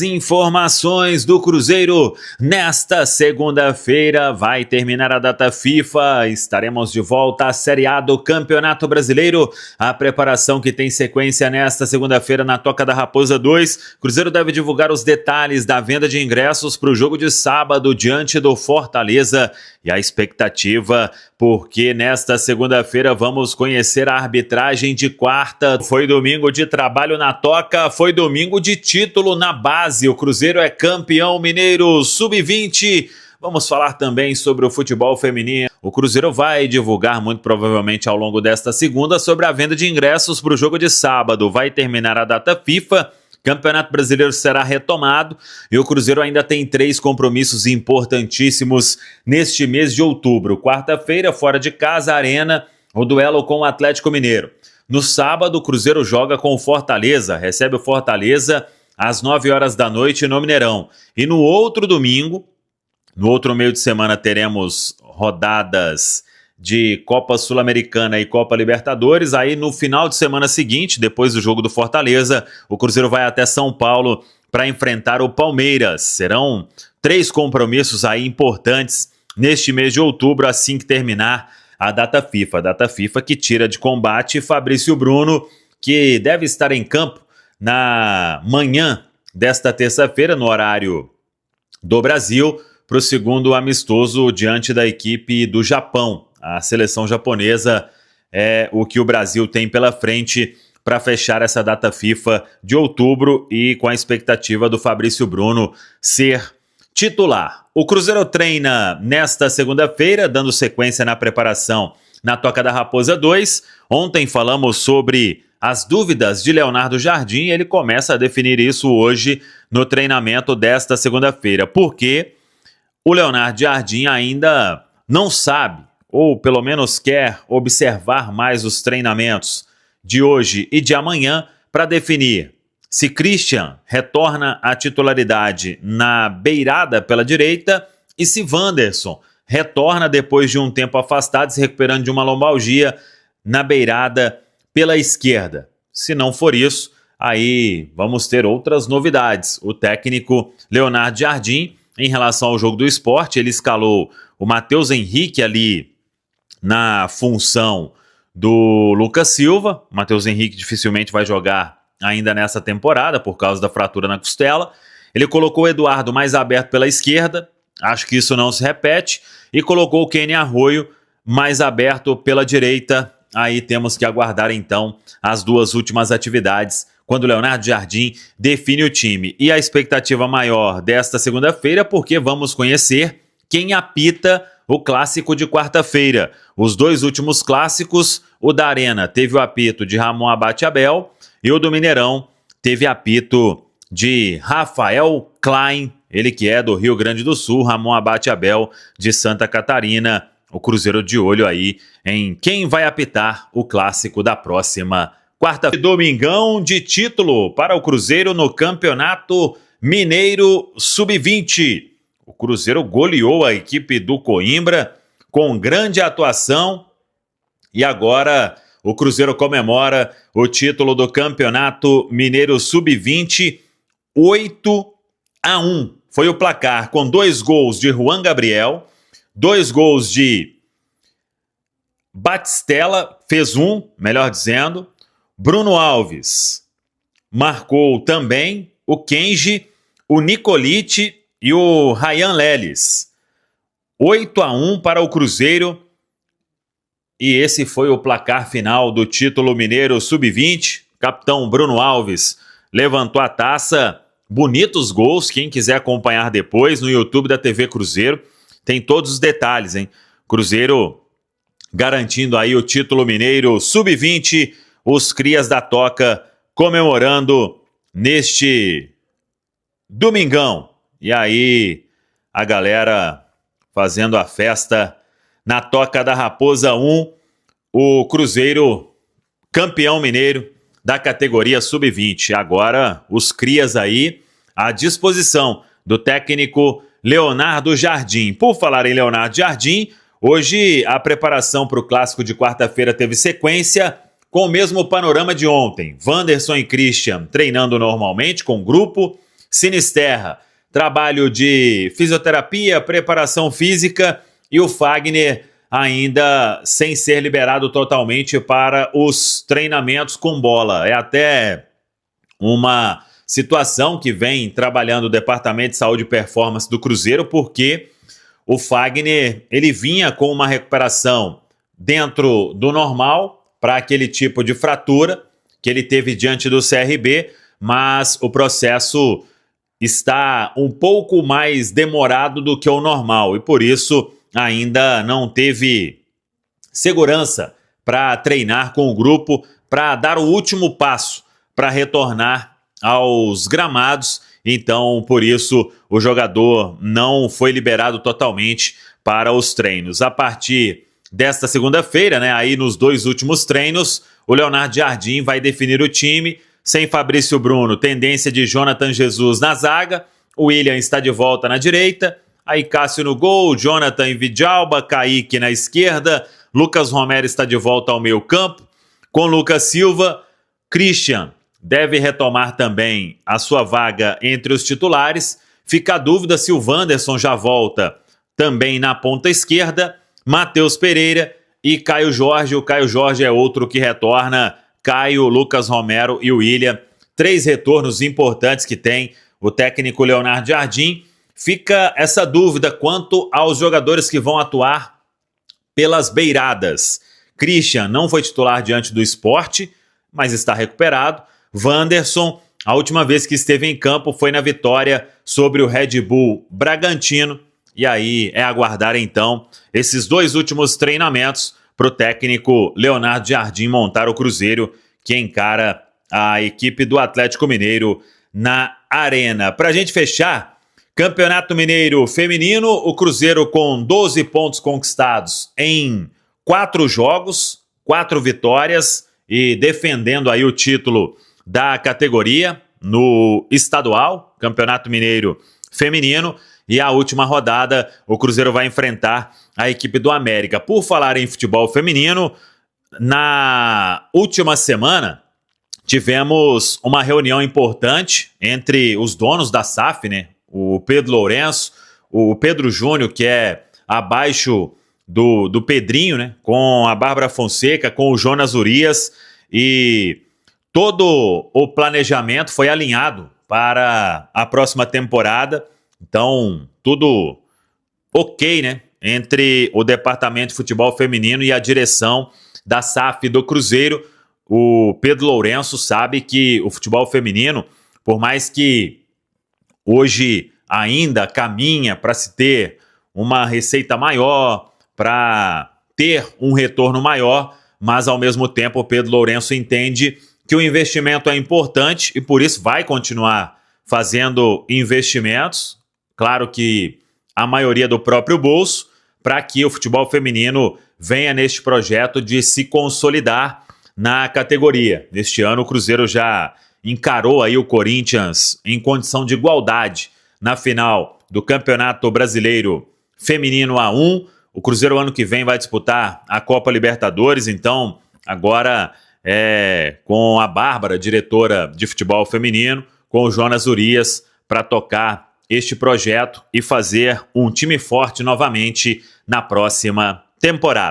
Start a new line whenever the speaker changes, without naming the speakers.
Informações do Cruzeiro. Nesta segunda-feira vai terminar a data FIFA, estaremos de volta à Série A do Campeonato Brasileiro. A preparação que tem sequência nesta segunda-feira na Toca da Raposa 2. Cruzeiro deve divulgar os detalhes da venda de ingressos para o jogo de sábado diante do Fortaleza. E a expectativa, porque nesta segunda-feira vamos conhecer a arbitragem de quarta. Foi domingo de trabalho na Toca, foi domingo de título na base. O Cruzeiro é campeão mineiro sub-20. Vamos falar também sobre o futebol feminino. O Cruzeiro vai divulgar muito provavelmente ao longo desta segunda sobre a venda de ingressos para o jogo de sábado. Vai terminar a data FIFA. Campeonato Brasileiro será retomado e o Cruzeiro ainda tem 3 compromissos importantíssimos neste mês de outubro. Quarta-feira, fora de casa, Arena, o duelo com o Atlético Mineiro. No sábado, o Cruzeiro joga com o Fortaleza, recebe o Fortaleza às 9 horas da noite no Mineirão. E no outro domingo, no outro meio de semana, teremos rodadas de Copa Sul-Americana e Copa Libertadores. Aí no final de semana seguinte, depois do jogo do Fortaleza, o Cruzeiro vai até São Paulo para enfrentar o Palmeiras. Serão 3 compromissos aí importantes neste mês de outubro, assim que terminar a data FIFA. A data FIFA que tira de combate Fabrício Bruno, que deve estar em campo na manhã desta terça-feira, no horário do Brasil, para o segundo amistoso diante da equipe do Japão. A seleção japonesa é o que o Brasil tem pela frente para fechar essa data FIFA de outubro e com a expectativa do Fabrício Bruno ser titular. O Cruzeiro treina nesta segunda-feira, dando sequência na preparação na Toca da Raposa 2. Ontem falamos sobre as dúvidas de Leonardo Jardim e ele começa a definir isso hoje no treinamento desta segunda-feira, porque o Leonardo Jardim ainda não sabe, ou pelo menos quer observar mais os treinamentos de hoje e de amanhã para definir se Christian retorna à titularidade na beirada pela direita e se Wanderson retorna depois de um tempo afastado, se recuperando de uma lombalgia na beirada pela esquerda. Se não for isso, aí vamos ter outras novidades. O técnico Leonardo Jardim, em relação ao jogo do Sport, ele escalou o Matheus Henrique ali na função do Lucas Silva. O Matheus Henrique dificilmente vai jogar ainda nessa temporada por causa da fratura na costela. Ele colocou o Eduardo mais aberto pela esquerda, acho que isso não se repete, e colocou o Kenny Arroio mais aberto pela direita. Aí temos que aguardar então as 2 últimas atividades quando o Leonardo Jardim define o time. E a expectativa maior desta segunda-feira, porque vamos conhecer quem apita o clássico de quarta-feira. Os 2 últimos clássicos, o da Arena teve o apito de Ramon Abate Abel e o do Mineirão teve apito de Rafael Klein, ele que é do Rio Grande do Sul, Ramon Abate Abel de Santa Catarina. O Cruzeiro de olho aí em quem vai apitar o clássico da próxima quarta-feira. Domingão de título para o Cruzeiro no Campeonato Mineiro Sub-20. O Cruzeiro goleou a equipe do Coimbra com grande atuação e agora o Cruzeiro comemora o título do Campeonato Mineiro Sub-20. 8-1 foi o placar, com 2 gols de Juan Gabriel, 2 gols de Batistella, fez 1, melhor dizendo. Bruno Alves marcou também, o Kenji, o Nicolite e o Ryan Leles. 8-1 para o Cruzeiro. E esse foi o placar final do título mineiro sub-20. Capitão Bruno Alves levantou a taça. Bonitos gols. Quem quiser acompanhar depois no YouTube da TV Cruzeiro, tem todos os detalhes, hein? Cruzeiro garantindo aí o título mineiro sub-20. Os crias da Toca comemorando neste domingão. E aí, a galera fazendo a festa na Toca da Raposa 1, o Cruzeiro campeão mineiro da categoria Sub-20. Agora, os crias aí à disposição do técnico Leonardo Jardim. Por falar em Leonardo Jardim, hoje a preparação para o clássico de quarta-feira teve sequência com o mesmo panorama de ontem. Wanderson e Christian treinando normalmente com grupo, Sinisterra, trabalho de fisioterapia, preparação física, e o Fagner ainda sem ser liberado totalmente para os treinamentos com bola. É até uma situação que vem trabalhando o Departamento de Saúde e Performance do Cruzeiro, porque o Fagner ele vinha com uma recuperação dentro do normal para aquele tipo de fratura que ele teve diante do CRB, mas o processo está um pouco mais demorado do que o normal e por isso ainda não teve segurança para treinar com o grupo, para dar o último passo para retornar aos gramados. Então, por isso, o jogador não foi liberado totalmente para os treinos. A partir desta segunda-feira, né, aí nos 2 últimos treinos, o Leonardo Jardim vai definir o time. Sem Fabrício Bruno, tendência de Jonathan Jesus na zaga. O William está de volta na direita. Aí Cássio no gol, Jonathan e Vidalba, Kaique na esquerda. Lucas Romero está de volta ao meio campo. Com Lucas Silva, Christian deve retomar também a sua vaga entre os titulares. Fica a dúvida se o Wanderson já volta também na ponta esquerda. Matheus Pereira e Caio Jorge. O Caio Jorge é outro que retorna. Caio, Lucas Romero e William. 3 retornos importantes que tem o técnico Leonardo Jardim. Fica essa dúvida quanto aos jogadores que vão atuar pelas beiradas. Christian não foi titular diante do Sport, mas está recuperado. Wanderson, a última vez que esteve em campo foi na vitória sobre o Red Bull Bragantino. E aí é aguardar então esses 2 últimos treinamentos para o técnico Leonardo Jardim montar o Cruzeiro, que encara a equipe do Atlético Mineiro na Arena. Para a gente fechar, Campeonato Mineiro Feminino, o Cruzeiro com 12 pontos conquistados em 4 jogos, 4 vitórias e defendendo aí o título da categoria no estadual, Campeonato Mineiro Feminino. E a última rodada, o Cruzeiro vai enfrentar a equipe do América. Por falar em futebol feminino, na última semana tivemos uma reunião importante entre os donos da SAF, né? O Pedro Lourenço, o Pedro Júnior, que é abaixo do Pedrinho, né? Com a Bárbara Fonseca, com o Jonas Urias, e todo o planejamento foi alinhado para a próxima temporada. Então, tudo ok, né? Entre o Departamento de Futebol Feminino e a direção da SAF do Cruzeiro. O Pedro Lourenço sabe que o futebol feminino, por mais que hoje ainda caminha para se ter uma receita maior, para ter um retorno maior, mas ao mesmo tempo o Pedro Lourenço entende que o investimento é importante e por isso vai continuar fazendo investimentos. Claro que a maioria do próprio bolso, para que o futebol feminino venha neste projeto de se consolidar na categoria. Neste ano o Cruzeiro já encarou aí o Corinthians em condição de igualdade na final do Campeonato Brasileiro Feminino A1. O Cruzeiro ano que vem vai disputar a Copa Libertadores, então agora com a Bárbara, diretora de futebol feminino, com o Jonas Urias para tocar este projeto e fazer um time forte novamente na próxima temporada.